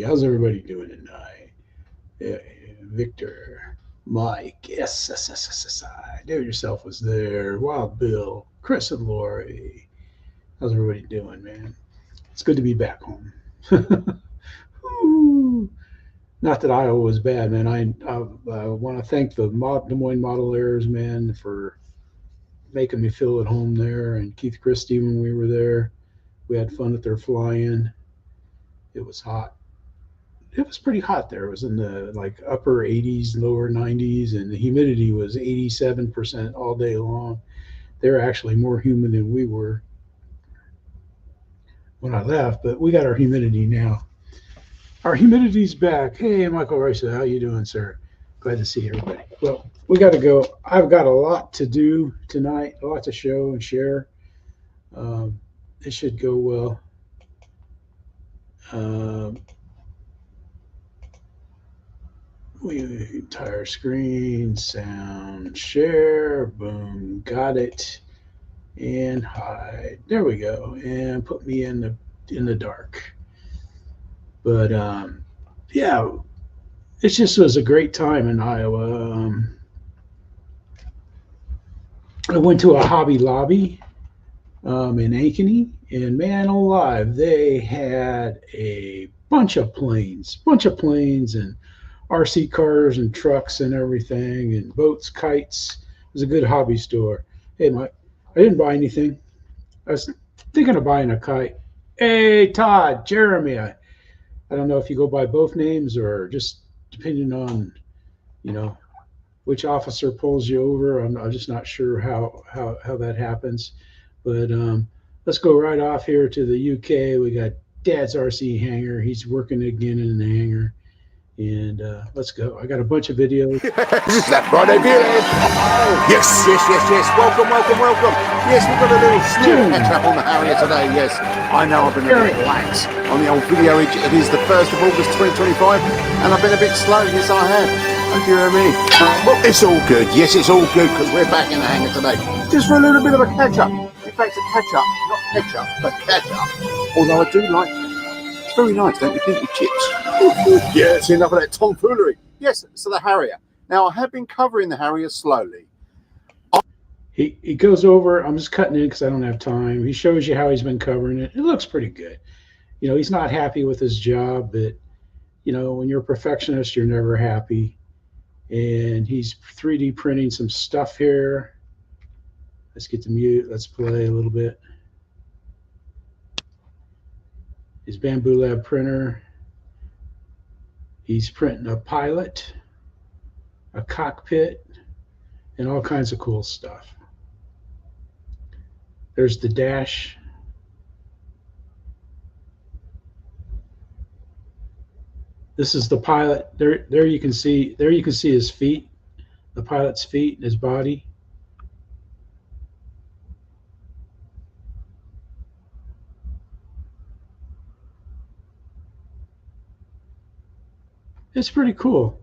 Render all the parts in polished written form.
How's everybody doing tonight? Yeah, Victor, Mike, SSSSI, David yourself was there, Wild Bill, Chris and Lori. How's everybody doing, man? It's good to be back home. Ooh. Not that Iowa was bad, man. I want to thank the Des Moines Model Airs, man, for making me feel at home there, and Keith Christie when we were there. We had fun at their fly-in. It was hot. It was pretty hot there. It was in the like upper 80s, lower 90s, and the humidity was 87% all day long. They were actually more humid than we were when I left, but we got our humidity now. Our humidity's back. Hey, Michael Rice, how you doing, sir? Glad to see everybody. Well, we got to go. I've got a lot to do tonight, a lot to show and share. It should go well. Entire screen, sound, share, boom, got it, and hide. There we go, and put me in the dark. But yeah, it just was a great time in Iowa. I went to a Hobby Lobby in Ankeny, and man alive, they had a bunch of planes and RC cars and trucks and everything, and boats, kites. It was a good hobby store. Hey, Mike, I didn't buy anything. I was thinking of buying a kite. Hey, Todd, Jeremy. I don't know if you go by both names or just depending on, which officer pulls you over. I'm just not sure how that happens. But let's go right off here to the UK. We got Dad's RC hangar. He's working again in the hangar. And let's go. I got a bunch of videos. Is that Friday viewing? Yes. Welcome. Yes, we've got a little sneak catch up on the Harrier today. Yes, I know I've been a bit lax on the old video. It is the 1st of August 2025, and I've been a bit slow. Yes, I have. Oh, dear me. Well, it's all good. Yes, it's all good because we're back in the hangar today. Just for a little bit of a catch up. In fact, a catch up, not ketchup, but catch up. Although I do like. Very nice, don't you think, you chips? Yes, enough of that tomfoolery. Yes, so the Harrier. Now, I have been covering the Harrier slowly. He goes over, I'm just cutting in because I don't have time. He shows you how he's been covering it. It looks pretty good. He's not happy with his job, but, when you're a perfectionist, you're never happy. And he's 3D printing some stuff here. Let's get to mute. Let's play a little bit. His Bamboo Lab printer. He's printing a pilot, a cockpit, and all kinds of cool stuff. There's the dash. This is the pilot. There you can see his feet, the pilot's feet and his body. It's pretty cool.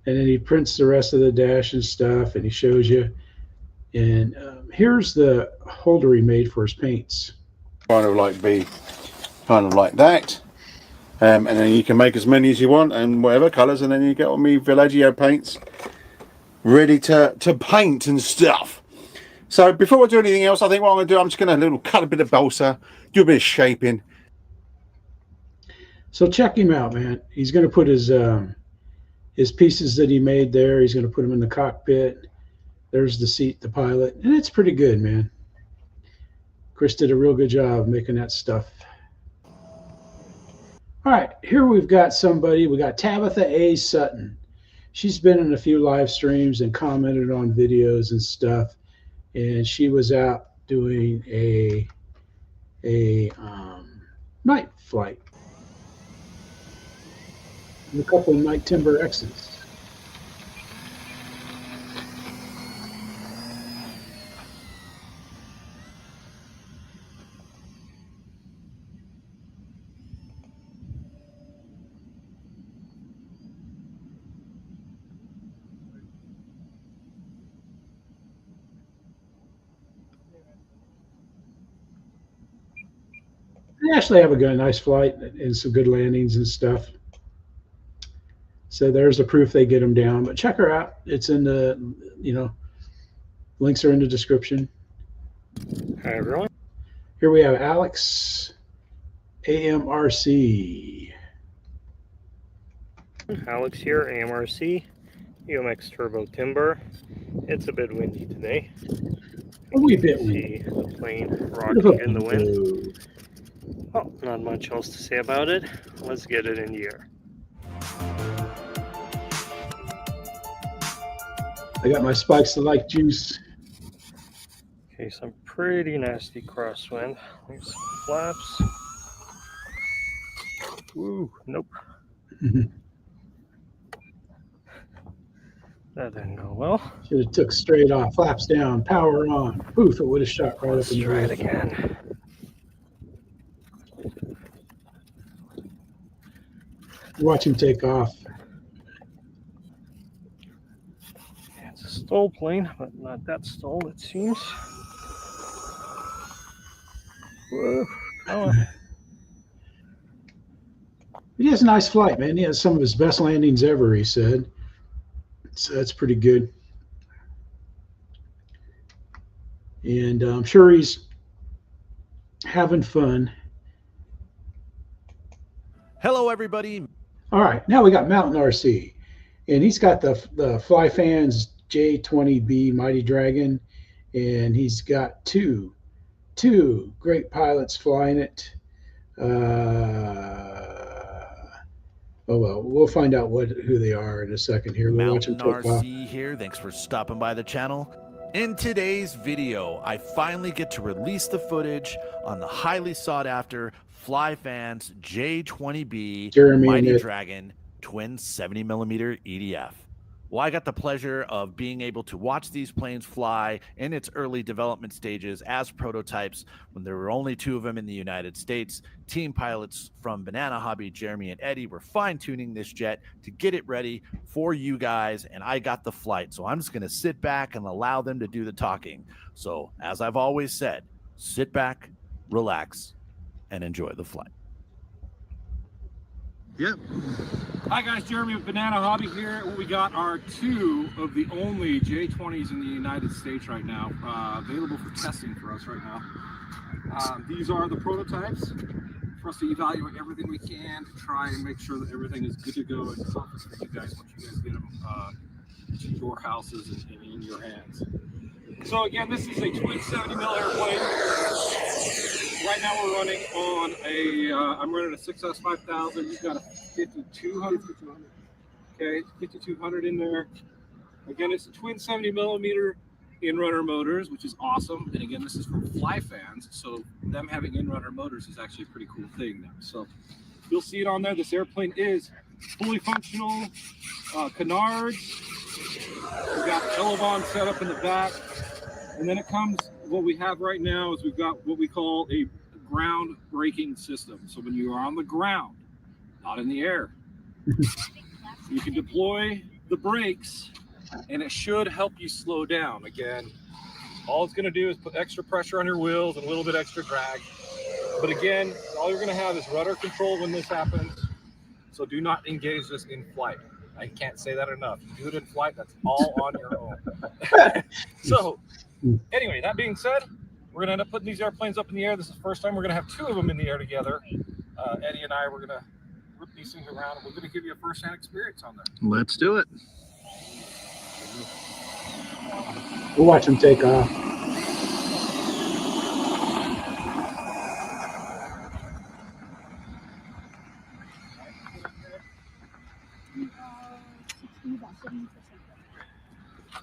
And then he prints the rest of the dash and stuff, and he shows you. And here's the holder he made for his paints. Kind of like that. And then you can make as many as you want and whatever colours, and then you get on me Villaggio paints ready to paint and stuff. So before I do anything else, I think what I'm going to do, I'm just going to cut a bit of balsa, do a bit of shaping. So check him out, man. He's going to put his pieces that he made there. He's going to put them in the cockpit. There's the seat, the pilot, and it's pretty good, man. Chris did a real good job making that stuff. All right, here we've got somebody. We got Tabitha A Sutton. She's been in a few live streams and commented on videos and stuff, and she was out doing a night flight. A couple of night timber X's. They actually have a nice flight and some good landings and stuff. So there's a proof they get them down. But check her out. It's in the, links are in the description. Hi, everyone. Here we have Alex, AMRC. Alex here, AMRC, UMX Turbo Timber. It's a bit windy today. A wee bit windy. windy. See the plane rocking in the wind. Oh, not much else to say about it. Let's get it in the air. I got my spikes to like juice. Okay, some pretty nasty crosswind. There's some flaps. Ooh, nope. That didn't go well. Should have took straight off. Flaps down, power on. Poof, it would have shot right up in the Try it air. again. Watch him take off. It's a stall plane, but not that stall, it seems. Whoa. Oh. He has a nice flight, man. He has some of his best landings ever, he said. So that's pretty good. And I'm sure he's having fun. Hello, everybody. All right, now we got Mountain RC. And he's got the Flyfans J20B Mighty Dragon. And he's got two great pilots flying it. Oh, well, we'll find out who they are in a second here. We'll watch them Mountain take off. RC here. Thanks for stopping by the channel. In today's video, I finally get to release the footage on the highly sought after Flyfans J20B Mighty Dragon twin 70mm EDF. Well, I got the pleasure of being able to watch these planes fly in its early development stages as prototypes when there were only 2 of them in the United States. Team pilots from Banana Hobby, Jeremy and Eddie, were fine-tuning this jet to get it ready for you guys, and I got the flight. So I'm just going to sit back and allow them to do the talking. So, as I've always said, sit back, relax, and enjoy the flight. Yep. Hi guys, Jeremy with Banana Hobby here. We got our 2 of the only J20s in the United States right now, available for testing for us right now. These are the prototypes for us to evaluate everything we can to try and make sure that everything is good to go and surface for you guys once you guys get them to your houses and in your hands. So again, this is a twin 70mm airplane. Right now we're running on a, I'm running a 6S5000. You've got a 5200. Okay, 5200 in there. Again, it's a twin 70mm in-runner motors, which is awesome. And again, this is from Flyfans, so them having in-runner motors is actually a pretty cool thing now. So you'll see it on there. This airplane is fully functional. Canards. We've got Elevon set up in the back. And then it comes, what we have right now is we've got what we call a ground braking system. So when you are on the ground, not in the air, you can deploy the brakes and it should help you slow down. Again, all it's going to do is put extra pressure on your wheels and a little bit extra drag. But again, all you're going to have is rudder control when this happens. So do not engage this in flight. I can't say that enough. You do it in flight, that's all on your own. So anyway, that being said, we're going to end up putting these airplanes up in the air. This is the first time we're going to have 2 of them in the air together. Eddie and I, we're going to rip these things around, and we're going to give you a first-hand experience on them. Let's do it. We'll watch them take off.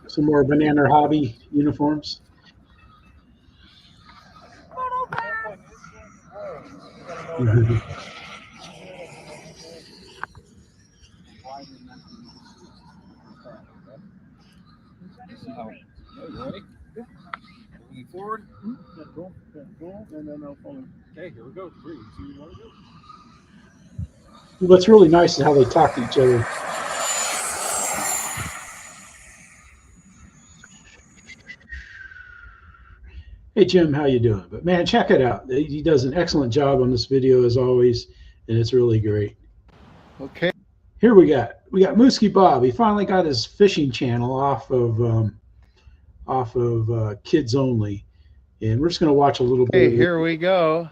Some more Banana Hobby uniforms. Ready? Moving forward. Go, and then I'll follow. Okay, here we go. 3, 2, 1, go. What's really nice is how they talk to each other. Hey Jim, how you doing? But man, check it out. He does an excellent job on this video as always, and it's really great. Okay. Here we we got Moosky Bob. He finally got his fishing channel off of Kids Only, and we're just going to watch a little bit. Hey, here we go.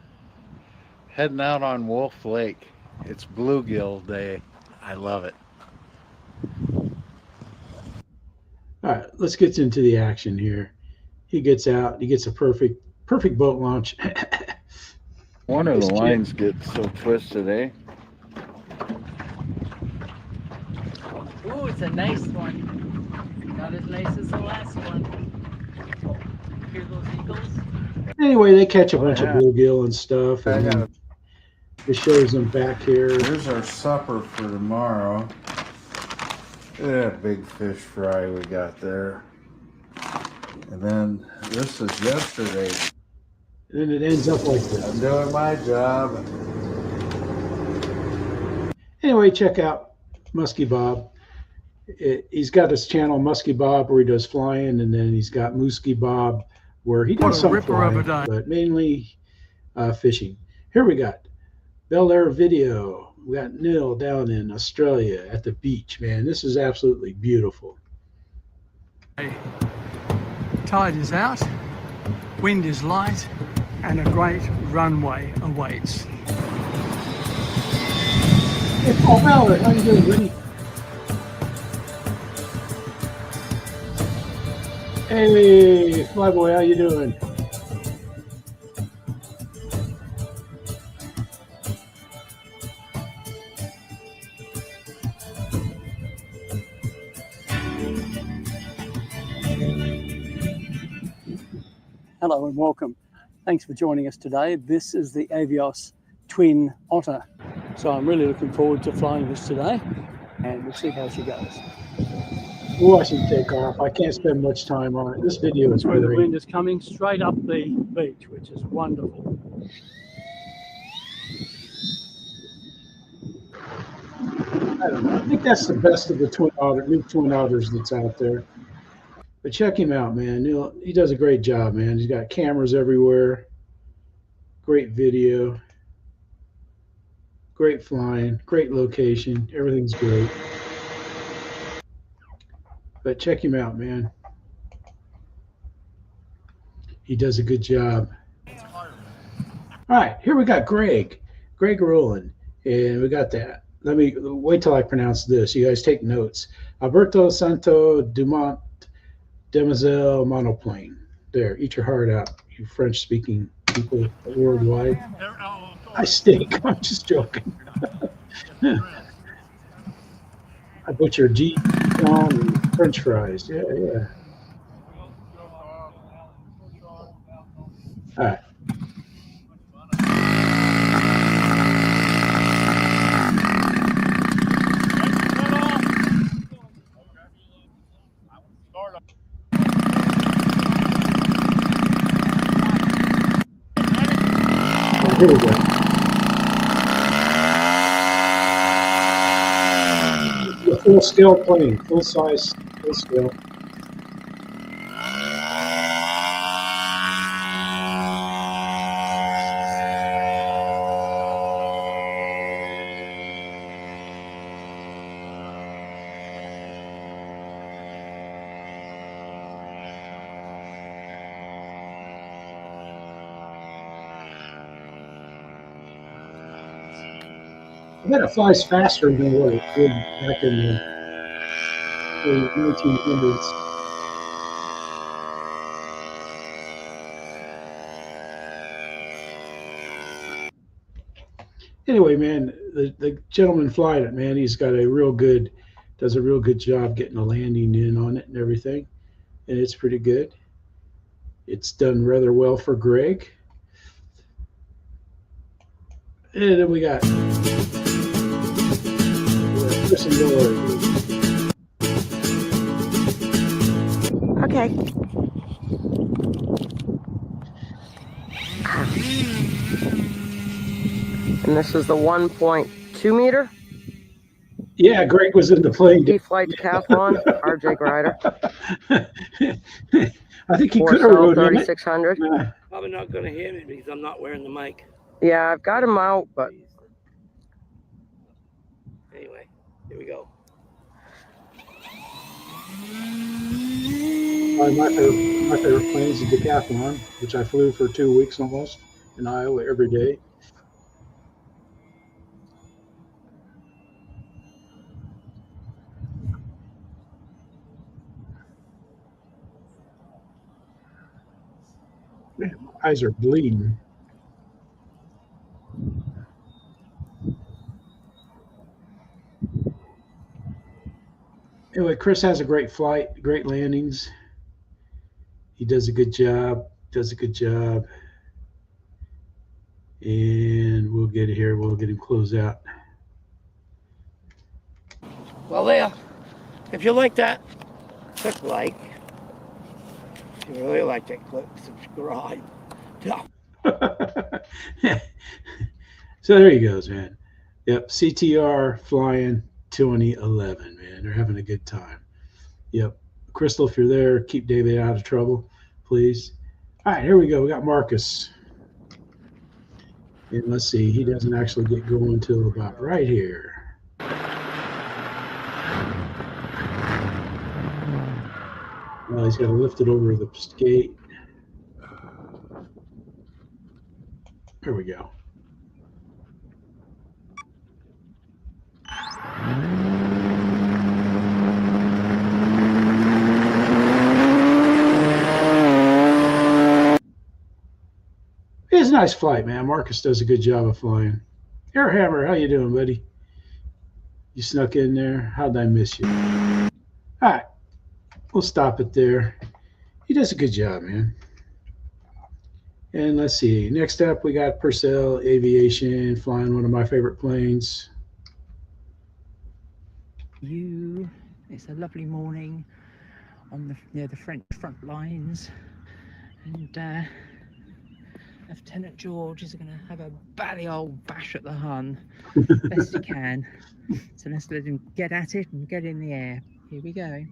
Heading out on Wolf Lake. It's bluegill day. I love it. All right, let's get into the action here. He gets out. He gets a perfect boat launch. One of the lines gets so twisted, eh? Ooh, it's a nice one. Not as nice as the last one. Oh, hear those eagles? Anyway, they catch a bunch of bluegill and stuff. And it shows them back here. Here's our supper for tomorrow. Look at that big fish fry we got there. And then this is yesterday. And then it ends up like this. I'm doing my job. Anyway, check out Moosky Bob. He's got his channel Moosky Bob where he does flying, and then he's got Moosky Bob where he does some flying, but mainly fishing. Here we got Bellairvideo. We got Neil down in Australia at the beach. Man, this is absolutely beautiful. Tide is out, wind is light, and a great runway awaits. Hey, Paul Ballard, how you doing, buddy? Hey, Flyboy, how you doing? Hello and welcome. Thanks for joining us today. This is the Avios Twin Otter. So I'm really looking forward to flying this today, and we'll see how she goes. We'll watch him take off. I can't spend much time on it. This video is The great. wind is coming straight up the beach, which is wonderful. I don't know. I think that's the best of the new twin otters that's out there. But check him out, man. He does a great job, man. He's got cameras everywhere. Great video. Great flying. Great location. Everything's great. But check him out, man. He does a good job. All right, here we got Greg Roland, and we got that. Let me wait till I pronounce this. You guys take notes. Alberto, Santo, Dumont, Demoiselle, Monoplane. There, eat your heart out, you French-speaking people worldwide. I stink. I'm just joking. I butchered G and French fries. Yeah. All right. Here we go. The full scale plane, full size, full scale. I bet it flies faster than what it did back in the 1900s. Anyway, man, the gentleman flying it, man, he's got does a real good job getting a landing in on it and everything, and it's pretty good. It's done rather well for Greg. And then we got Chris and Laura. Okay. And this is the 1.2 meter? Yeah, Greg was in the plane. E-flite Decathlon, RJ Grider. I think he could have rode 3600. Probably not going to hear me because I'm not wearing the mic. Yeah, I've got him out, but Anyway, here we go. Probably my favorite plane is the Decathlon, which I flew for 2 weeks almost in Iowa every day. Man, my eyes are bleeding. Anyway, Chris has a great flight, great landings. He does a good job, And we'll get it here. We'll get him closed out. Well, there. If you like that, click like. If you really liked it, click subscribe. So there he goes, man. Yep, CTR flying 2011, man. They're having a good time. Yep. Crystal, if you're there, keep David out of trouble, please. All right, here we go. We got Marcus. And let's see, he doesn't actually get going until about right here. Well, he's got to lift it over the skate. There we go. It's a nice flight, man. Marcus does a good job of flying. Airhammer, how you doing, buddy? You snuck in there. How'd I miss you? All right, we'll stop it there. He does a good job, man. And let's see. Next up, we got Purcell Aviation flying one of my favorite planes. It's a lovely morning on the near the French front lines, and Lieutenant George is going to have a bally old bash at the Hun best he can. So let's let him get at it and get in the air. Here we go.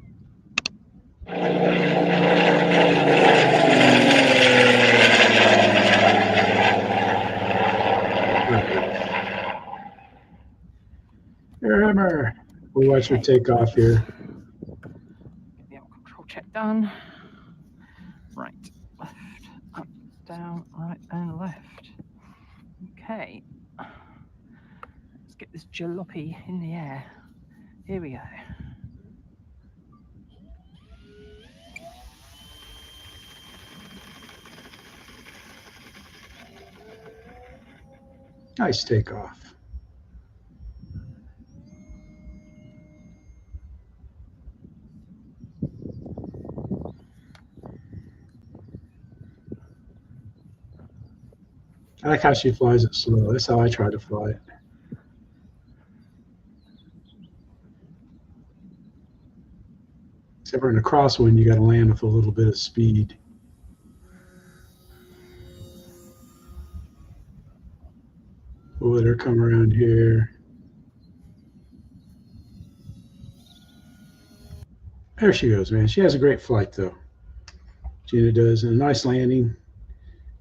Hammer. We'll watch your takeoff here. Get the control check done. Right, left, up, down, right, and left. Okay. Let's get this jalopy in the air. Here we go. Nice takeoff. I like how she flies it slow. That's how I try to fly it. Except for in a crosswind, you got to land with a little bit of speed. We'll let her come around here. There she goes, man. She has a great flight, though. Gina does. And a nice landing.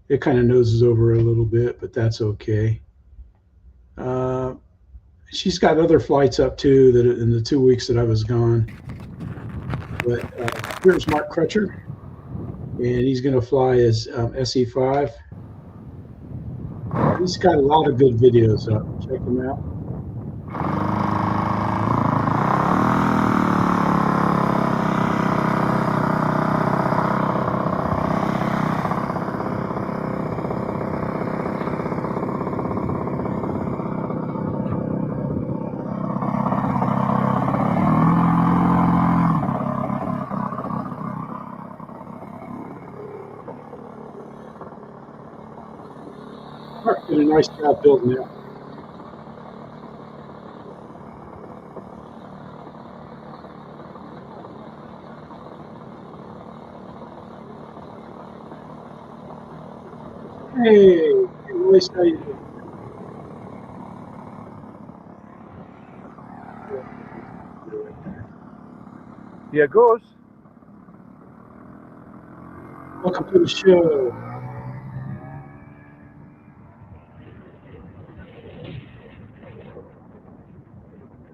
It kind of noses over a little bit, but that's okay. She's got other flights up, too, that in the 2 weeks that I was gone. But here's Mark Crutcher, and he's going to fly his SE5. He's got a lot of good videos up. Check them out. Mark did a nice job building that. Hey, nice how you doing? Here goes. Welcome to the show.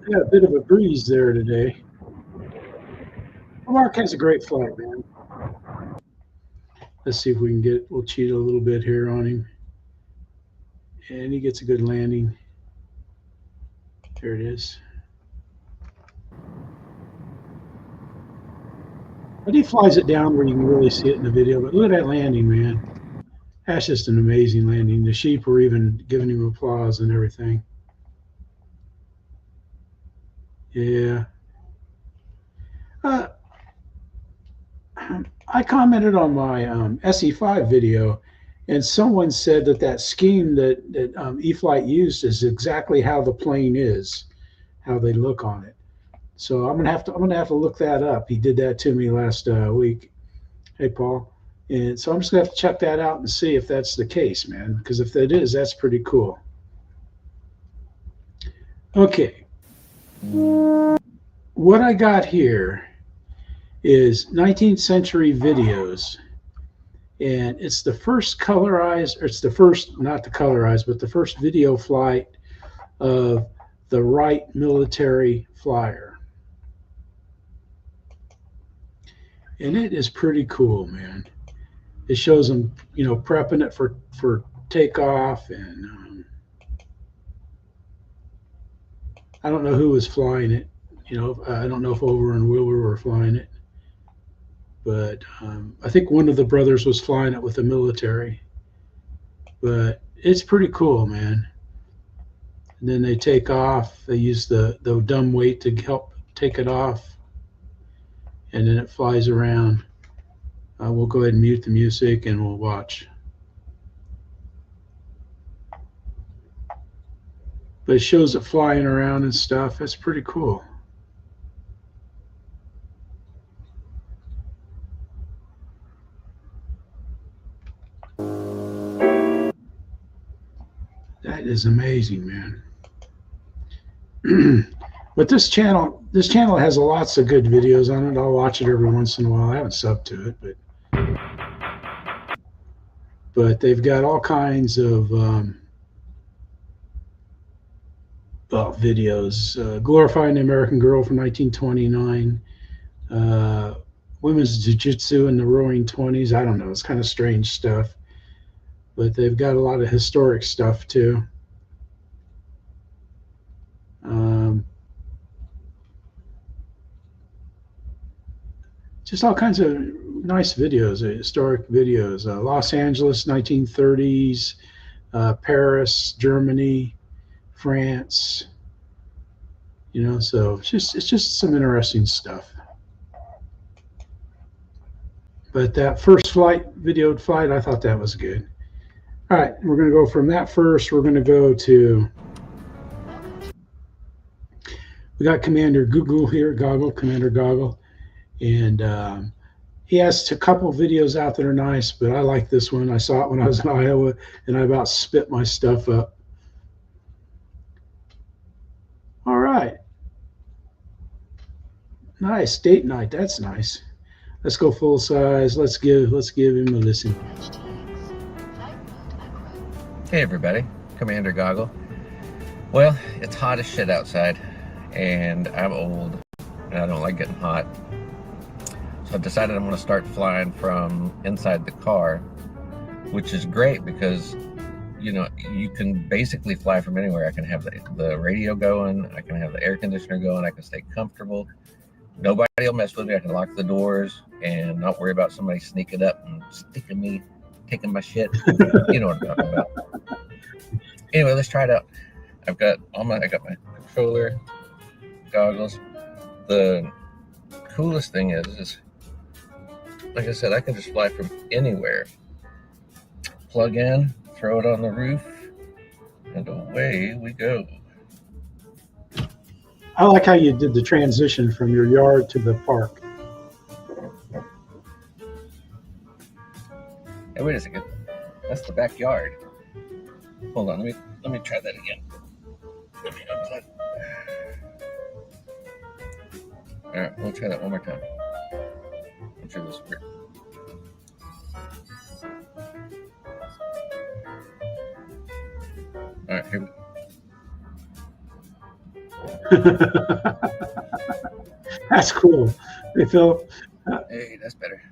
Yeah, a bit of a breeze there today. Mark has a great flight, man. Let's see if we can we'll cheat a little bit here on him. And he gets a good landing. There it is. But he flies it down where you can really see it in the video. But look at that landing, man. That's just an amazing landing. The sheep were even giving him applause and everything. Yeah. I commented on my SE5 video, and someone said that scheme that E-flite used is exactly how the plane is, how they look on it. So I'm gonna have to look that up. He did that to me last week. Hey, Paul. And so I'm just gonna have to check that out and see if that's the case, man. Because if that is, that's pretty cool. Okay. What I got here is 19th century videos, and it's the first colorized, or it's the first, not the colorized, but the first video flight of the Wright Military Flyer. And it is pretty cool, man. It shows them, prepping it for takeoff, and I don't know who was flying it. I don't know if Over and Wilbur were flying it. But I think one of the brothers was flying it with the military. But it's pretty cool, man. And then they take off. They use the dumb weight to help take it off. And then it flies around. We'll go ahead and mute the music and we'll watch. But it shows it flying around and stuff. That's pretty cool. That is amazing, man. But this channel has lots of good videos on it. I'll watch it every once in a while. I haven't subbed to it, but they've got all kinds of videos. Glorifying the American Girl from 1929. Women's Jiu-Jitsu in the Roaring 20s. I don't know. It's kind of strange stuff. But they've got a lot of historic stuff too. Just all kinds of nice videos, historic videos. Los Angeles, 1930s, Paris, Germany, France. So it's just some interesting stuff. But that first videoed flight, I thought that was good. All right, we're going to go from that first. We're going to go to, we got Commander Goggle here, Commander Goggle. And he has a couple videos out that are nice, but I like this one. I saw it when I was in Iowa, and I about spit my stuff up. All right. Nice, date night. That's nice. Let's go full size. Let's give him a listen. Hey everybody, Commander Goggle. Well, it's hot as shit outside, and I'm old, and I don't like getting hot. So I've decided I'm going to start flying from inside the car, which is great because, you can basically fly from anywhere. I can have the radio going, I can have the air conditioner going, I can stay comfortable. Nobody will mess with me. I can lock the doors and not worry about somebody sneaking up and taking my shit. You know what I'm talking about. Anyway, let's try it out. I got my controller, goggles. The coolest thing is like I said, I can just fly from anywhere. Plug in, throw it on the roof, and away we go. I like how you did the transition from your yard to the park. Hey, wait a second. That's the backyard. Hold on, let me try that again. All right, we'll try that one more time. I'm sure this works. All right, here we go. That's cool. Hey, Philip. Hey, that's better.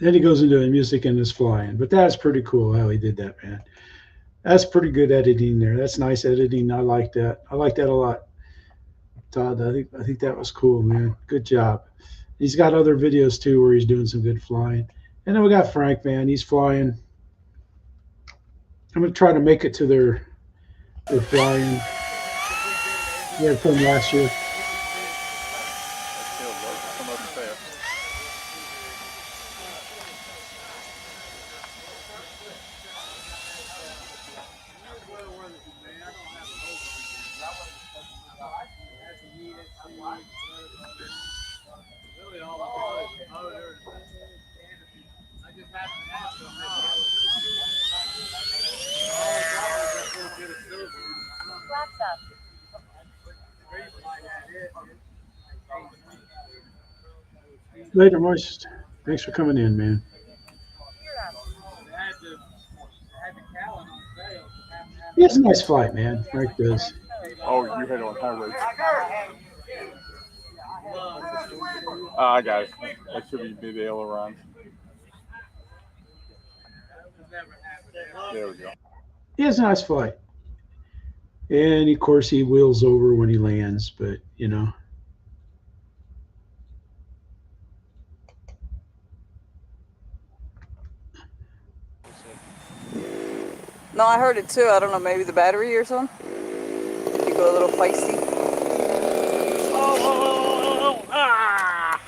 Then he goes into the music and is flying. But that's pretty cool how he did that, man. That's pretty good editing there. That's nice editing. I like that. I like that a lot, Todd. I think that was cool, man. Good job. He's got other videos too where he's doing some good flying. And then we got Frank, man. He's flying. I'm gonna try to make it to their flying. We had fun last year. Later, Moist. Thanks for coming in, man. Yeah, it's a nice flight, man. Frank does. Oh, you hit it on highway. I got it. That should be the ailerons. There we go. Yeah, it's a nice flight. And of course, he wheels over when he lands, but you know. No, I heard it too. I don't know, maybe the battery or something. You go a little feisty. Ah!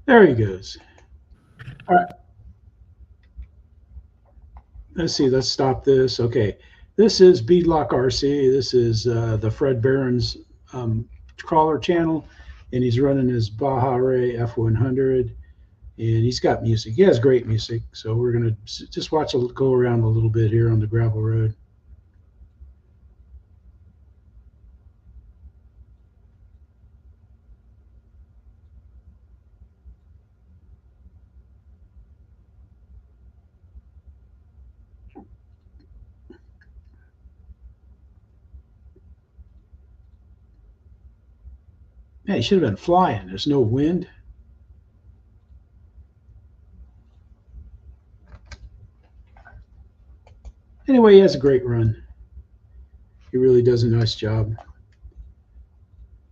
There he goes. All right. Let's see. Let's stop this. Okay. This is Beadlock RC. This is the Fred Barron's crawler channel, and he's running his Baja Ray F100. And he's got music. He has great music. So we're going to just watch it go around a little bit here on the gravel road. Man, he should have been flying. There's no wind. Anyway, he has a great run. He really does a nice job.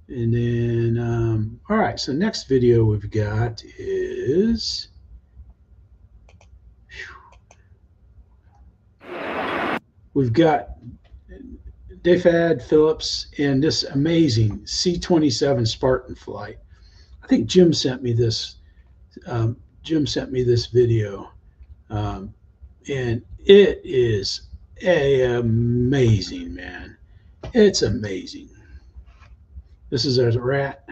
And then, all right, so next video we've got is, we've got Defad Phillips and this amazing C-27 Spartan flight. I think Jim sent me this. Jim sent me this video. And it is amazing, man. It's amazing. This is a rat.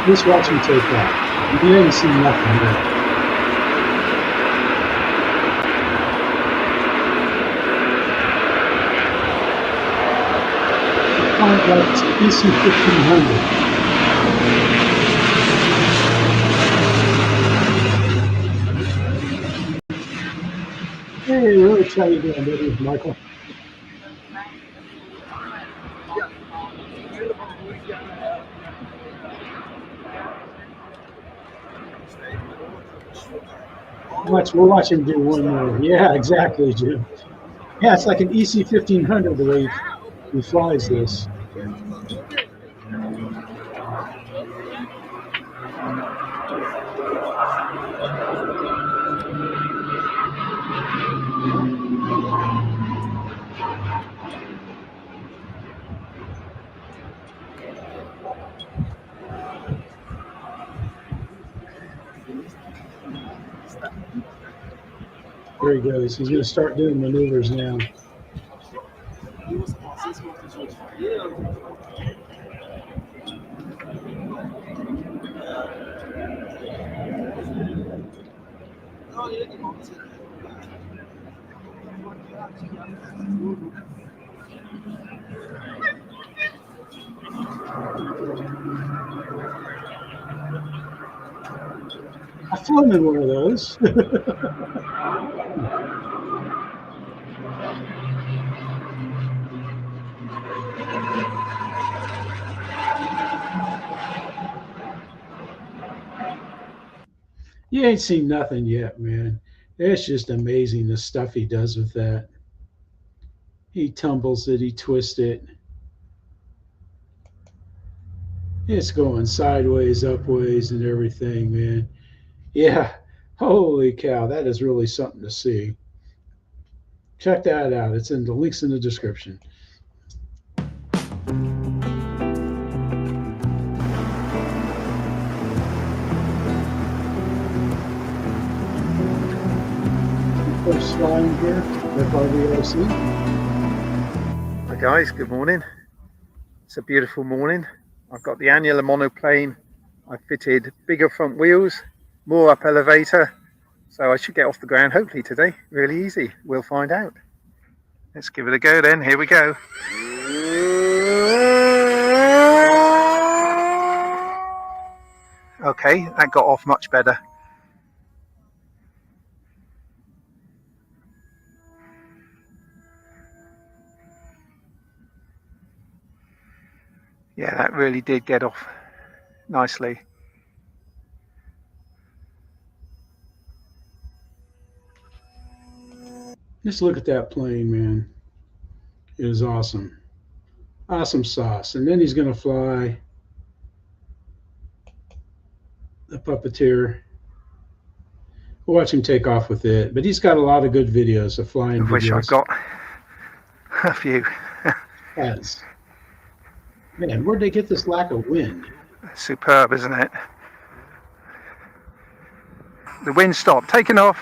Just watch him take off. You didn't see nothing there. Like EC-1500. Hey, really how you doing, buddy, Michael? We'll watch him do one more. Yeah, exactly, Jim. Yeah, it's like an EC-1500 the way he flies this. There he goes. He's going to start doing maneuvers now. I've flown in one of those. You ain't seen nothing yet, man. It's just amazing the stuff he does with that. He tumbles it, he twists it. It's going sideways, upways, and everything, man. Yeah, holy cow, that is really something to see. Check that out. It's in the links in the description. First flying here with RC. Hi guys, good morning. It's a beautiful morning. I've got the annular monoplane. I've fitted bigger front wheels, more up elevator, so I should get off the ground hopefully today. Really easy. We'll find out. Let's give it a go then. Here we go. Okay, that got off much better. Yeah, that really did get off nicely. Just look at that plane, man. It is awesome. Awesome sauce. And then he's going to fly the puppeteer. We'll watch him take off with it. But he's got a lot of good videos of flying videos. I wish I got a few. Yes. Man, where'd they get this lack of wind? Superb, isn't it? The wind stopped. Taking off.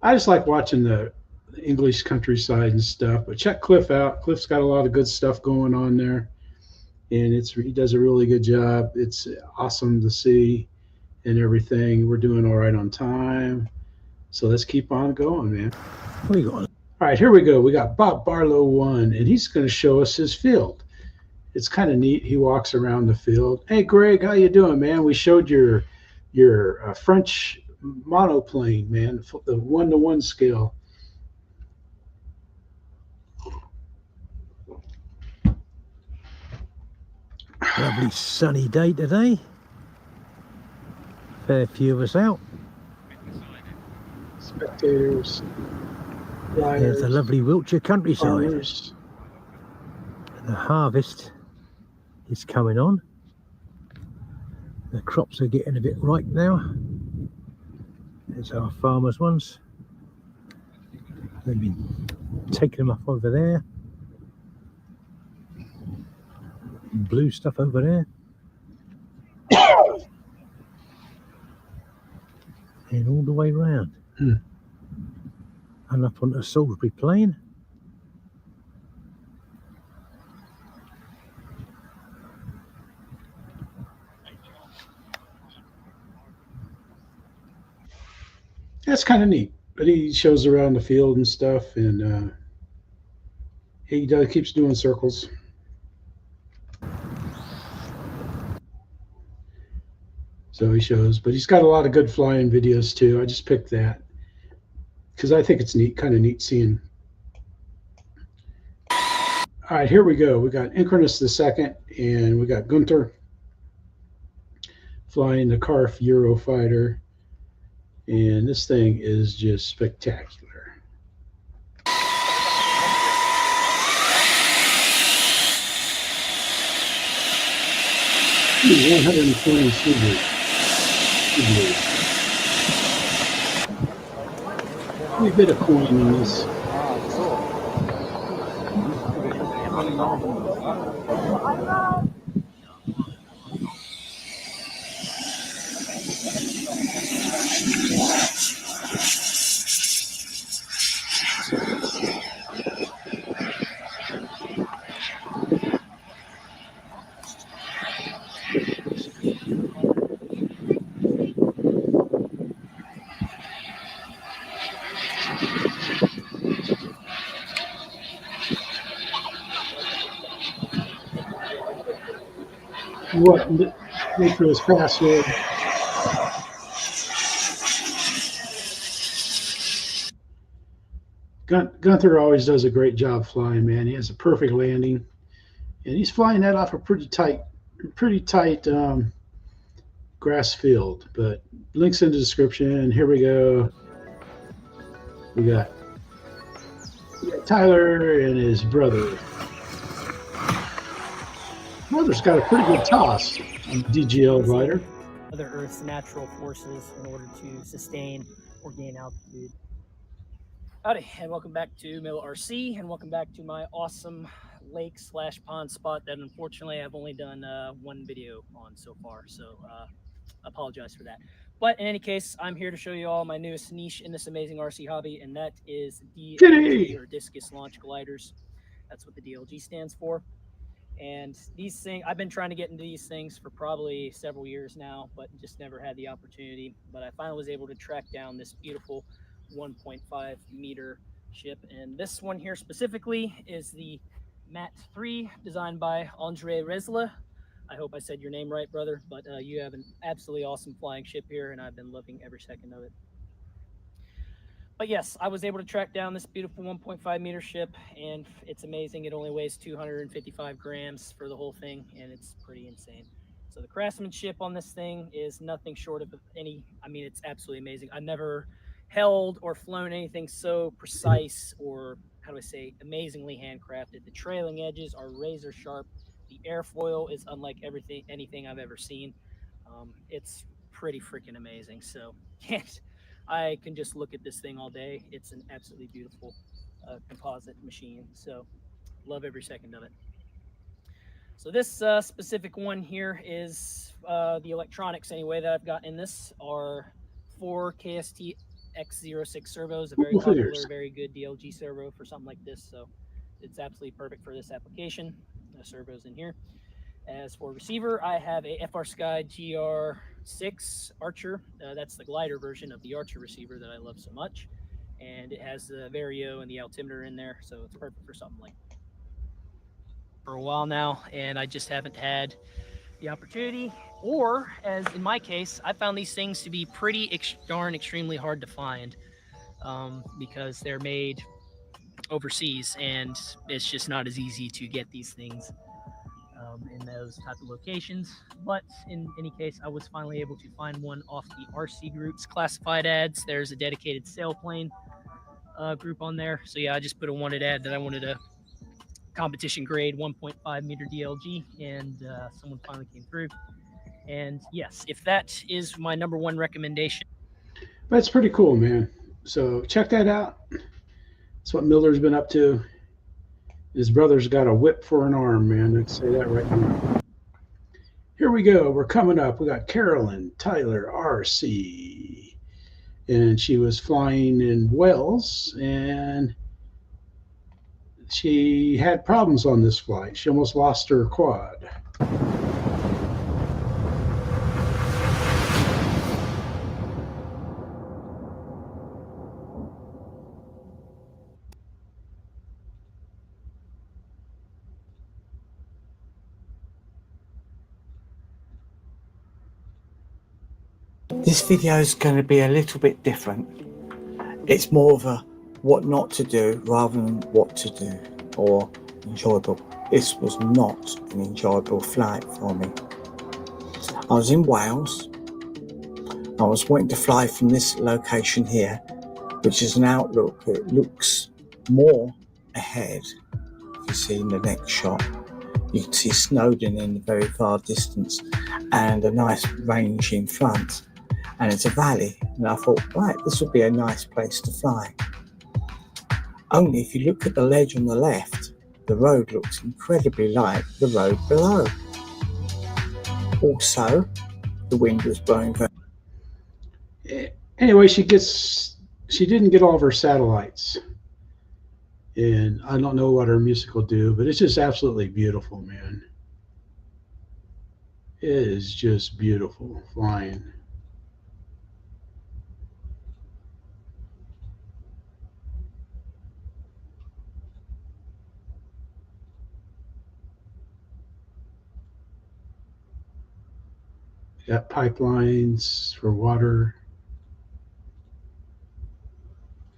I just like watching the English countryside and stuff. But check Cliff out. Cliff's got a lot of good stuff going on there. And he does a really good job. It's awesome to see and everything. We're doing all right on time. So let's keep on going, man. What are you going? All right, here we go. We got Bob Barlow 1, and he's going to show us his field. It's kind of neat. He walks around the field. Hey, Greg, how you doing, man? We showed your French monoplane, man, the 1-to-1 scale. Lovely sunny day today. Fair few of us out. Spectators. Flyers, there's the lovely Wiltshire countryside. Farmers. The harvest is coming on. The crops are getting a bit ripe now. There's our farmers' ones. They've been taking them up over there. Blue stuff over there. And all the way round. And up onto Salisbury Plain. That's kind of neat. But he shows around the field and stuff, and he keeps doing circles. So he shows, but he's got a lot of good flying videos too. I just picked that because I think it's neat, kind of neat seeing. All right, here we go. We got Incrinus II, and we got Gunther flying the Karf Eurofighter, and this thing is just spectacular. 120 centimeters. A bit of coin in this. What Nicholas password? Gunther always does a great job flying, man. He has a perfect landing, and he's flying that off a pretty tight grass field. But links in the description. And here we go. We got Tyler and his brother. Brother's got a pretty good toss on the DGL glider. Other Earth's natural forces in order to sustain or gain altitude. Howdy, and welcome back to Mill RC, and welcome back to my awesome lake/pond spot that unfortunately I've only done one video on so far, so apologize for that. But in any case, I'm here to show you all my newest niche in this amazing RC hobby, and that is DLG, or discus launch gliders. That's what the DLG stands for. And these things, I've been trying to get into these things for probably several years now, but just never had the opportunity. But I finally was able to track down this beautiful 1.5 meter ship. And this one here specifically is the Mat 3, designed by Andre Resla. I hope I said your name right, brother, but you have an absolutely awesome flying ship here, and I've been loving every second of it. But yes, I was able to track down this beautiful 1.5 meter ship, and it's amazing. It only weighs 255 grams for the whole thing, and it's pretty insane. So the craftsmanship on this thing is nothing short of any, I mean, it's absolutely amazing. I've never held or flown anything so precise, or how do I say, amazingly handcrafted. The trailing edges are razor sharp. The airfoil is unlike anything I've ever seen. It's pretty freaking amazing. So I can just look at this thing all day. It's an absolutely beautiful composite machine. So love every second of it. So this specific one here is the electronics anyway that I've got in this are 4 KST X06 servos, a very popular, very good DLG servo for something like this. So it's absolutely perfect for this application. The servos in here. As for receiver, I have a FrSky GR6 Archer. That's the glider version of the Archer receiver that I love so much. And it has the Vario and the altimeter in there, so it's perfect for something like that. For a while now, and I just haven't had the opportunity, or as in my case, I found these things to be pretty darn extremely hard to find because they're made overseas, and it's just not as easy to get these things in those type of locations. But in any case, I was finally able to find one off the RC Group's classified ads. There's a dedicated sailplane group on there. So yeah, I just put a wanted ad that I wanted a competition grade 1.5 meter DLG, and someone finally came through. And yes, if that is my #1 recommendation. That's pretty cool, man. So check that out. That's what Miller's been up to. His brother's got a whip for an arm, man. Let's say that right now. Here we go. We're coming up. We got Carolyn Tyler RC. And she was flying in Wales, and she had problems on this flight. She almost lost her quad. This video is going to be a little bit different. It's more of a what not to do rather than what to do, or enjoyable. This was not an enjoyable flight for me. I was in Wales. I was wanting to fly from this location here, which is an outlook. It looks more ahead. You see in the next shot, you can see Snowdon in the very far distance and a nice range in front. And it's a valley, and I thought, right, this would be a nice place to fly. Only if you look at the ledge on the left, the road looks incredibly like the road below. Also, the wind was blowing very... Anyway, she didn't get all of her satellites. And I don't know what her music will do, but it's just absolutely beautiful, man. It is just beautiful flying. Got pipelines for water.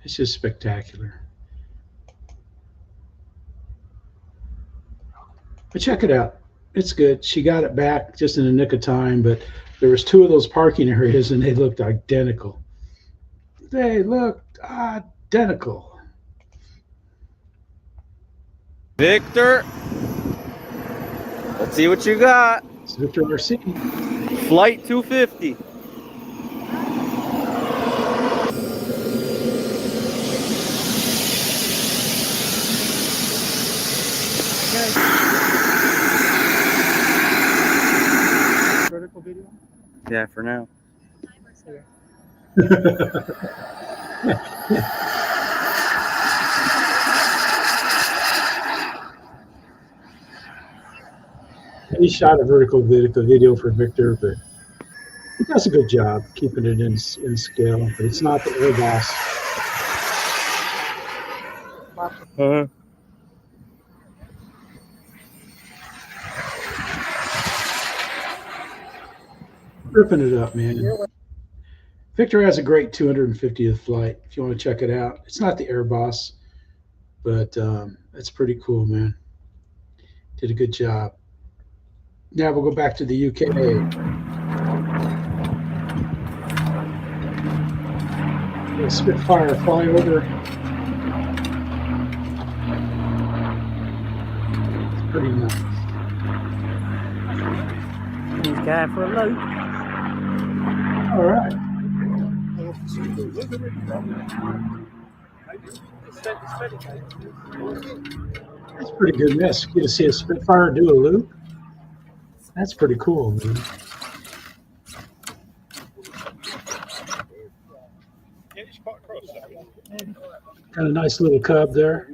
It's just spectacular. But check it out. It's good. She got it back just in the nick of time, but there was 2 of those parking areas and they looked identical. They looked identical. Victor, let's see what you got. It's Victor RC. Flight 250. Vertical video? Yeah, for now. He shot a vertical video for Victor, but he does a good job keeping it in scale. But it's not the Air Boss. Ripping it up, man. Victor has a great 250th flight if you want to check it out. It's not the Air Boss, but it's pretty cool, man. Did a good job. Now we'll go back to the UK. The Spitfire flying over. It's pretty nice. He's going for a loop. All right. That's a pretty good miss. Get to see a Spitfire do a loop. That's pretty cool, man. Got a nice little cub there.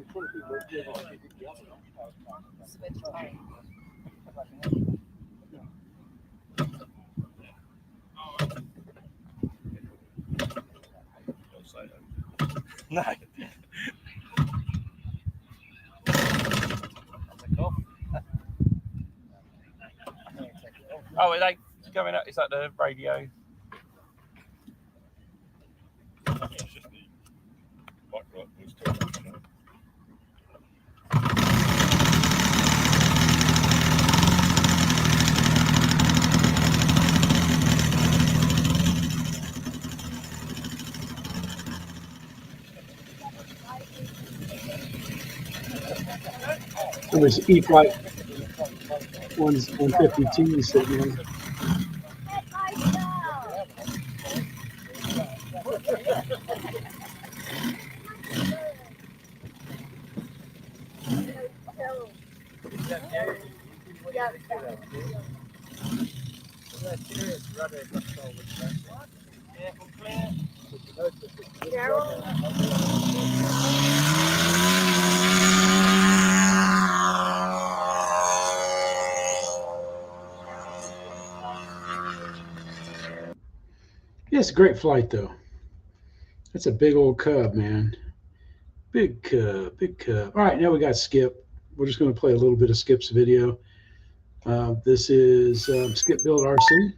Nice. Oh, are they coming up? Is that the radio? It's just the It was E-flite 150T sitting in. Yeah, it's a great flight, though. That's a big old cub, man. Big cub, big cub. All right, now we got Skip. We're just going to play a little bit of Skip's video. This is Skip Build RC.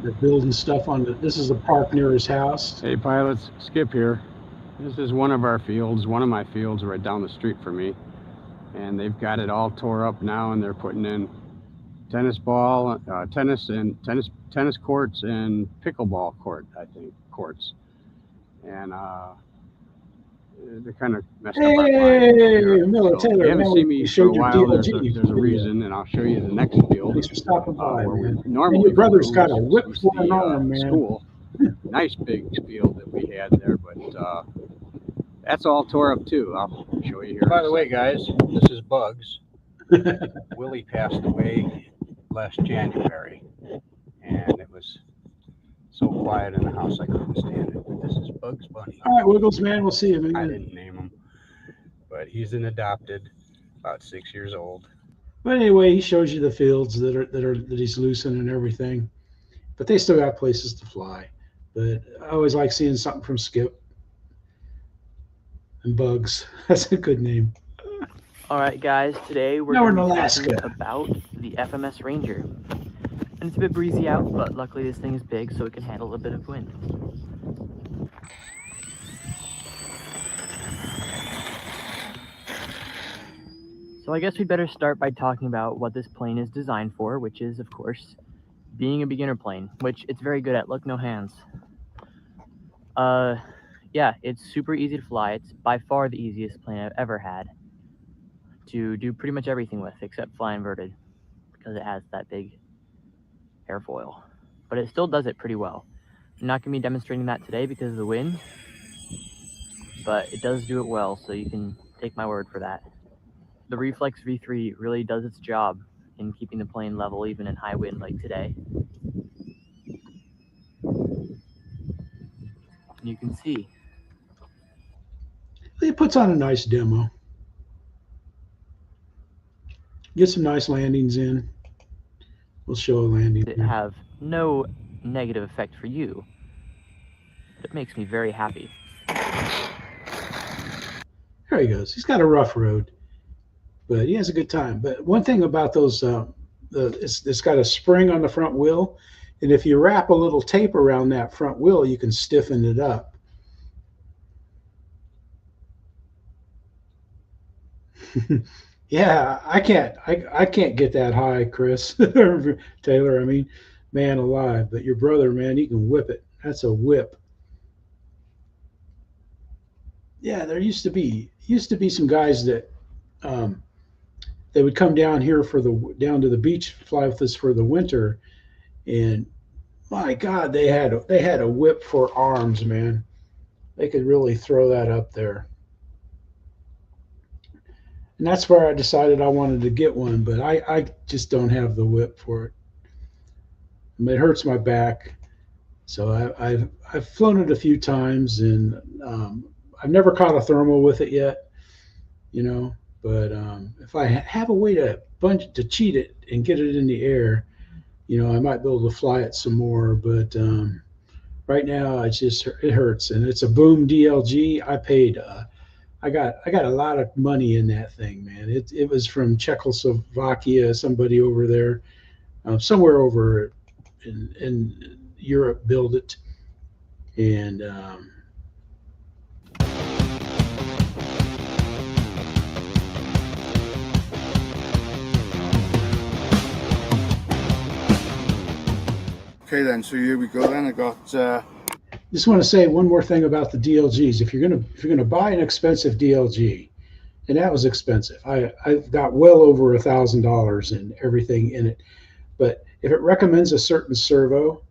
They're building stuff on the, this is a park near his house. Hey pilots, Skip here. This is one of our fields, one of my fields right down the street from me. And they've got it all tore up now and they're putting in tennis courts and pickleball courts. And they're kind of messed up our flight. So if you haven't seen me for a while, there's a reason, and I'll show you the next field. Thanks for stopping by, where man. normally Your brother's got a whip flying on, man. School. Nice big field that we had there, but that's all tore up too. I'll show you here. By the way, guys, this is Bugs. Willie passed away last January, and it was so quiet in the house I couldn't stand it. But this is Bugs Bunny. All right, Wiggles, man. We'll see you, man. I didn't name him, but he's an adopted, about 6 years old. But anyway, he shows you the fields that he's loosening and everything. But they still got places to fly. But I always like seeing something from Skip and Bugs. That's a good name. All right, guys. Today we're Now we're in going to be Alaska. talking about the FMS Ranger. And it's a bit breezy out, but luckily this thing is big, so it can handle a bit of wind. So I guess we'd better start by talking about what this plane is designed for, which is, of course, being a beginner plane, which it's very good at. Look, no hands. Yeah, it's super easy to fly. It's by far the easiest plane I've ever had to do pretty much everything with, except fly inverted, because it has that big airfoil. But it still does it pretty well. I'm not going to be demonstrating that today because of the wind, but it does do it well, so you can take my word for that. The Reflex V3 really does its job in keeping the plane level even in high wind like today. And you can see. It puts on a nice demo. Get some nice landings in. We'll show a landing. It have no negative effect for you. It makes me very happy. There he goes. He's got a rough road, but he has a good time. But one thing about those, it's got a spring on the front wheel, and if you wrap a little tape around that front wheel, you can stiffen it up. Yeah, I can't get that high, Chris. Taylor, I mean, man alive. But your brother, man, he can whip it. That's a whip. Yeah, there used to be some guys that they would come down here down to the beach, fly with us for the winter, and my God, they had a whip for arms, man. They could really throw that up there. And that's where I decided I wanted to get one, but I just don't have the whip for it. It hurts my back. So I've flown it a few times, and I've never caught a thermal with it yet, you know. But if I have a way to cheat it and get it in the air, you know, I might be able to fly it some more. But right now, it hurts, and it's a Boom DLG. I paid. I got a lot of money in that thing, man. It was from Czechoslovakia, somebody over there, somewhere over in Europe built it, and okay then, so here we go then. I got just want to say one more thing about the DLGs. If you're gonna buy an expensive DLG, and that was expensive, I've got well over $1,000 and everything in it. But if it recommends a certain servo,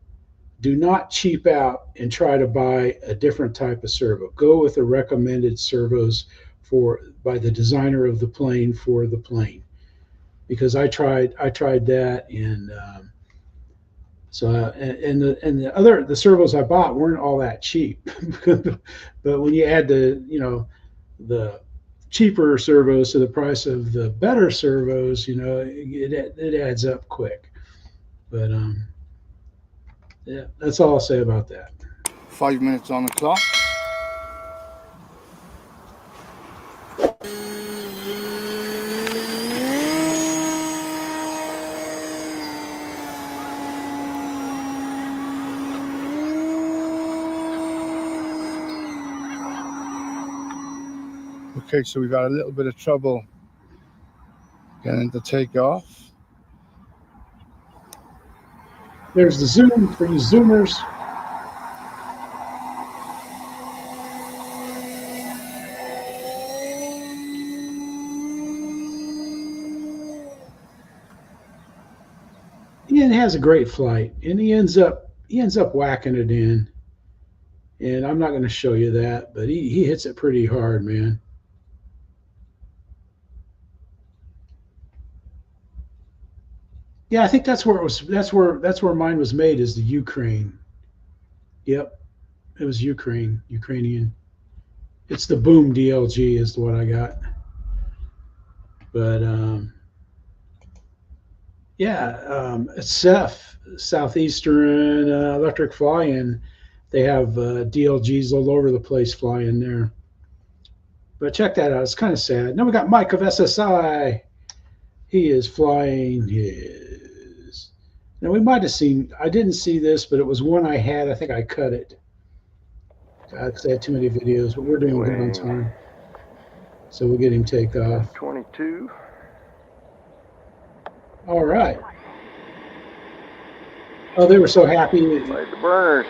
do not cheap out and try to buy a different type of servo. Go with the recommended servos by the designer of the plane for the plane, because I tried that, and the servos I bought weren't all that cheap. But when you add the cheaper servos to the price of the better servos, you know, it adds up quick. But yeah, that's all I'll say about that. 5 minutes on the clock. Okay, so we've had a little bit of trouble getting to take off. There's the zoom for you zoomers. Ian has a great flight, and he ends up whacking it in. And I'm not going to show you that, but he hits it pretty hard, man. Yeah, I think that's where it was. That's where mine was made, is the Ukraine. Yep, it was Ukrainian. It's the Boom DLG is what I got. But yeah, it's Southeastern Electric Fly-In. They have DLGs all over the place flying there. But check that out. It's kind of sad. Now we got Mike of SSI. He is flying his. Now we might have seen, I didn't see this, but it was one I had. I think I cut it. Because I had too many videos, but we're doing good on time. So we'll get him take off. 22. All right. Oh, they were so happy. Light the burners.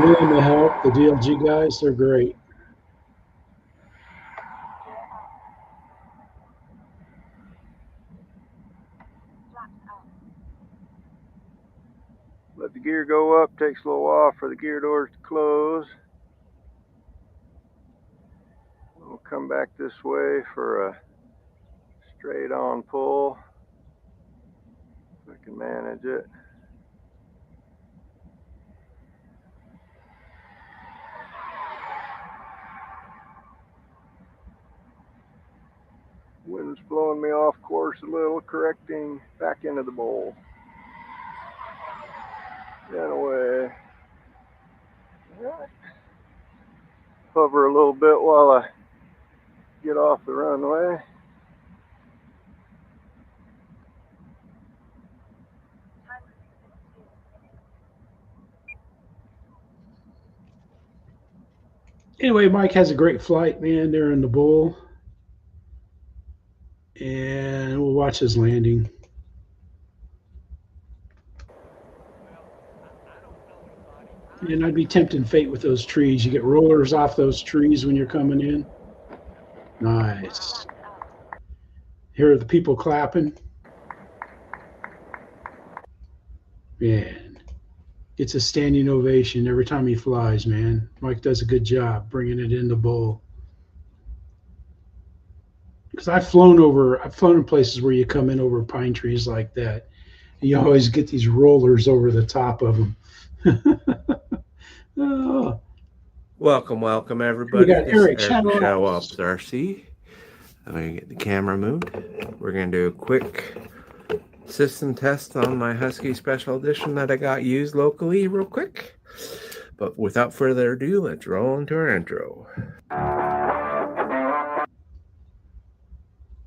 Willing to help. The DLG guys, they're great. Let the gear go up. Takes a little while for the gear doors to close. We'll come back this way for a straight on pull. If I can manage it. Wind's blowing me off course a little, correcting back into the bowl. Get away. Right. Hover a little bit while I get off the runway. Anyway, Mike has a great flight, man. They're in the bowl. And we'll watch his landing. And I'd be tempting fate with those trees. You get rollers off those trees when you're coming in. Nice. Here are the people clapping. Man, gets a standing ovation every time he flies, man. Mike does a good job bringing it in the bowl. Because I've flown in places where you come in over pine trees like that, and you always get these rollers over the top of them. Oh. Welcome everybody. We got Eric Show Ops RC. I'm gonna get the camera moved. We're gonna do a quick system test on my Husky Special Edition that I got used locally real quick. But without further ado, let's roll into our intro.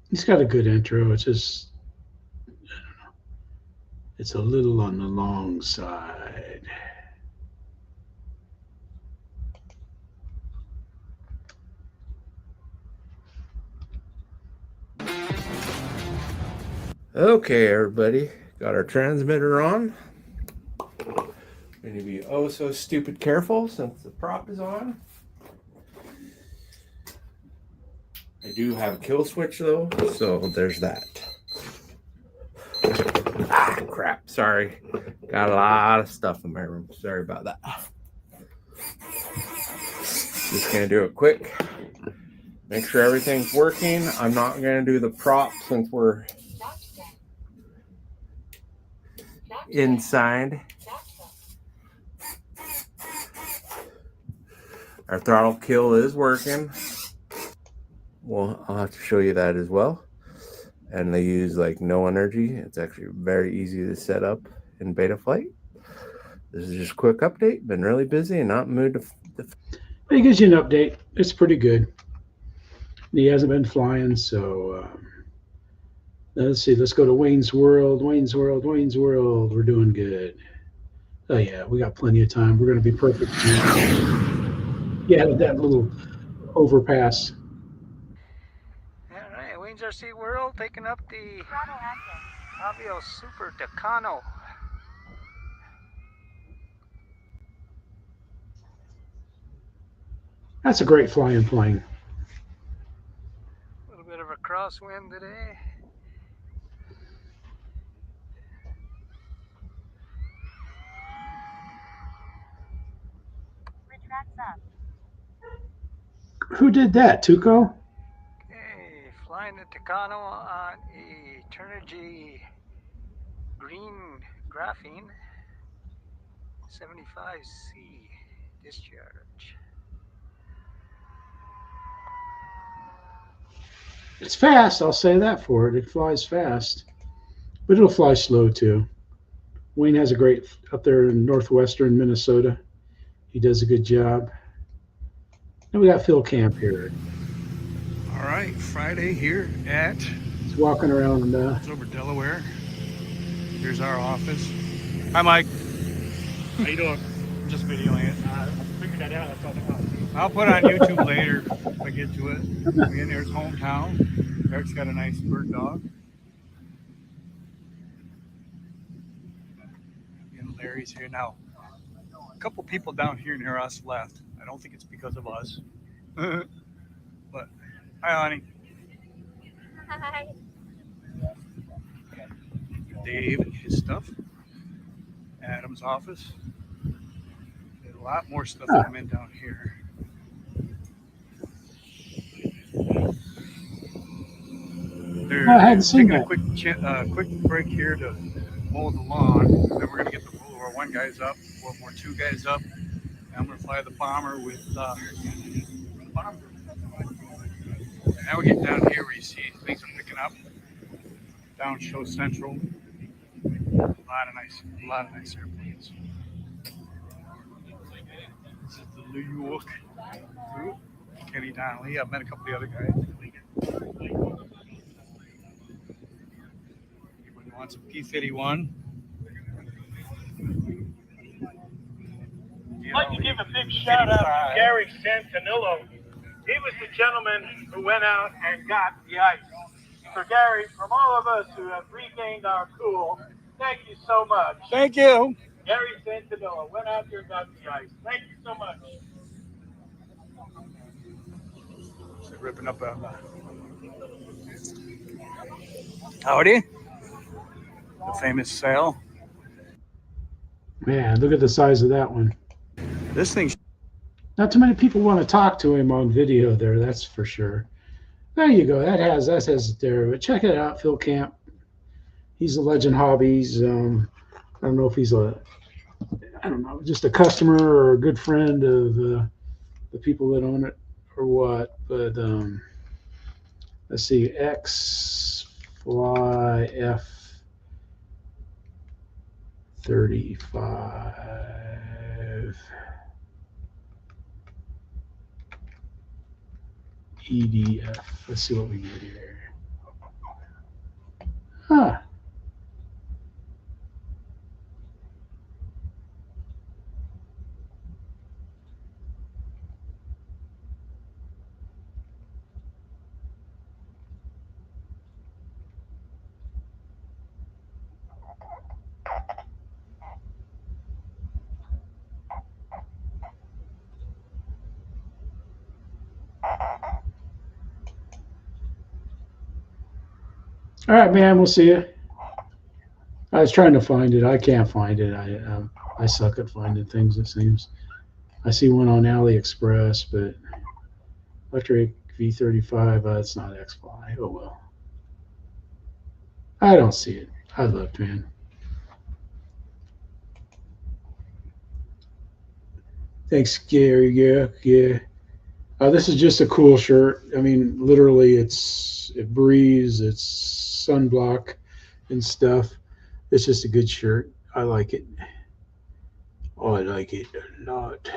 He's got a good intro. It's just, I don't know, it's a little on the long side. Okay, everybody, got our transmitter on. Going to be oh so stupid careful since the prop is on. I do have a kill switch though, so there's that. Ah, crap, sorry. Got a lot of stuff in my room. Sorry about that. Just gonna do it quick. Make sure everything's working. I'm not gonna do the prop since we're inside. Our throttle kill is working. Well, I'll have to show you that as well. And they use like no energy. It's actually very easy to set up in Betaflight. This is just a quick update. Been really busy and not in the mood to. It gives you an update. It's pretty good. He hasn't been flying, so let's see. Let's go to Wayne's World. Wayne's World. Wayne's World. We're doing good. Oh yeah, we got plenty of time. We're going to be perfect. Yeah, that little overpass. Wayne's RC World taking up the Avio Super Decano. That's a great flying plane. A little bit of a crosswind today. Retracts up. Who did that, Tuco? Flying the Decano on a Turnigy green graphene 75C discharge. It's fast, I'll say that for it. It flies fast, but it'll fly slow too. Wayne has a great up there in northwestern Minnesota. He does a good job. And we got Phil Camp here. All right, Friday here at He's walking around over Delaware. Here's our office. Hi, Mike. How you doing? I'm just videoing it. I figured that out. I'll put it on YouTube later if I get to it. Again, there's hometown. Eric's got a nice bird dog. series here now. A couple people down here near us left. I don't think it's because of us. But hi, honey. Hi. Dave and his stuff. Adam's office. There's a lot more stuff coming down here. They're taking a quick break here to mow the lawn. Then we're gonna get the World War I guys up, World War II guys up. And I'm gonna fly the bomber with the bomber. Now we're getting down here where you see things are picking up. Down Show Central. A lot of nice airplanes. This is the New York group. Kenny Donnelly. I've met a couple of the other guys. Anybody wants a P-51? I'd like to give a big shout out to Gary Santanillo. He was the gentleman who went out and got the ice. So Gary, from all of us who have regained our cool, thank you so much. Thank you. Gary Santanillo went out there and got the ice. Thank you so much. So ripping up a howdy. The famous sail. Man, look at the size of that one. This thing. Not too many people want to talk to him on video there, that's for sure. There you go. That has it there. But check it out, Phil Camp. He's a Legend Hobbies. I don't know if he's just a customer or a good friend of the people that own it or what. But let's see, X-Fly F-35 EDF. Let's see what we get here. Huh. All right, man. We'll see you. I was trying to find it. I can't find it. I suck at finding things, it seems. I see one on AliExpress, but electric V35. It's not X-Fly. Oh well. I don't see it. I looked, man. Thanks, Gary. Yeah. This is just a cool shirt. I mean, literally, it breathes. It's sunblock and stuff. It's just a good shirt. I like it. Oh, I like it a lot.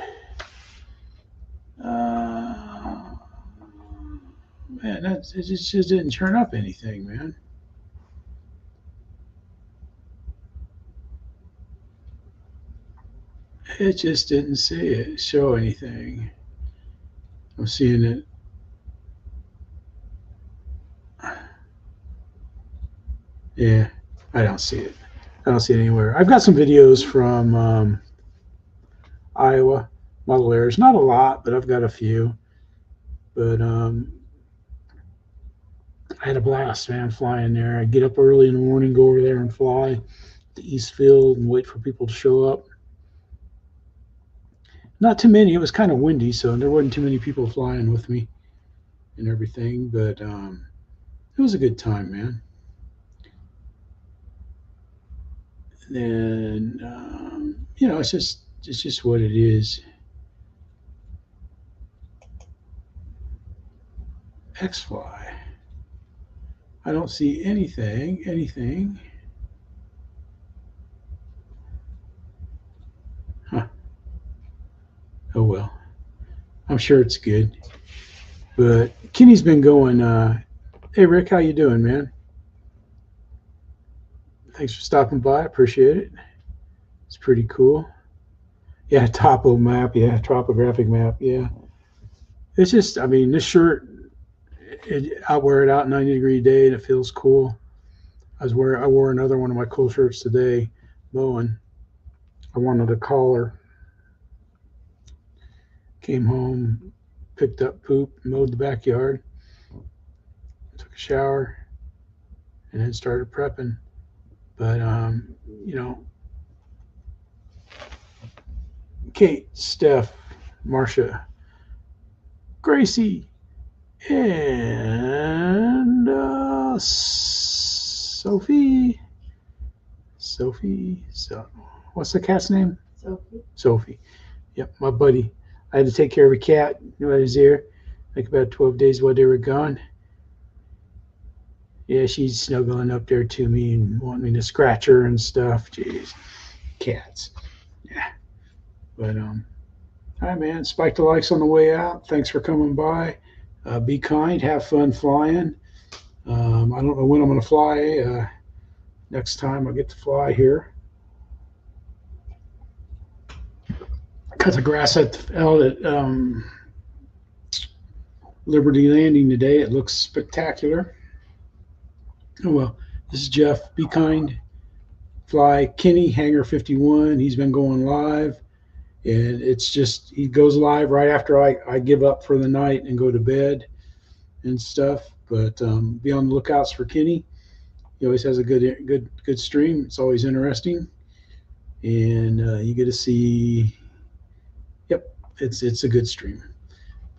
Man, it just didn't turn up anything, man. It just didn't show anything. I'm seeing it. Yeah, I don't see it. I don't see it anywhere. I've got some videos from Iowa model airs. Not a lot, but I've got a few. But I had a blast, man, flying there. I get up early in the morning, go over there and fly to Eastfield and wait for people to show up. Not too many. It was kind of windy, so there wasn't too many people flying with me and everything. But it was a good time, man. And then it's just what it is. X-Fly. I don't see anything. Huh. Oh well. I'm sure it's good. But Kenny's been going, hey Rick, how you doing, man? Thanks for stopping by. I appreciate it. It's pretty cool. Yeah, topo map. Yeah, topographic map. Yeah. It's just, I mean, this shirt, I wear it out 90-degree day and it feels cool. I wore another one of my cool shirts today, mowing, I wanted to call her. Came home, picked up poop, mowed the backyard, took a shower, and then started prepping. But, you know, Kate, Steph, Marcia, Gracie, and Sophie. So what's the cat's name? Sophie. Yep, my buddy. I had to take care of a cat while I was there, like about 12 days while they were gone. Yeah, she's snuggling up there to me and wanting me to scratch her and stuff. Jeez, cats. Yeah. But all right, man. Spike the likes on the way out. Thanks for coming by. Be kind. Have fun flying. I don't know when I'm going to fly. Next time I get to fly here. Cut the grass out at Liberty Landing today. It looks spectacular. Oh well, this is Jeff. Be kind. Fly Kenny, Hangar 51. He's been going live. And it's just, he goes live right after I give up for the night and go to bed and stuff. But be on the lookouts for Kenny. He always has a good stream. It's always interesting. And you get to see, yep, it's a good stream.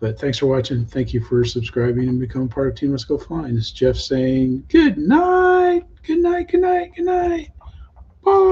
But thanks for watching. Thank you for subscribing and becoming part of Team Let's Go Flying. This is Jeff saying good night. Good night, good night, good night. Bye.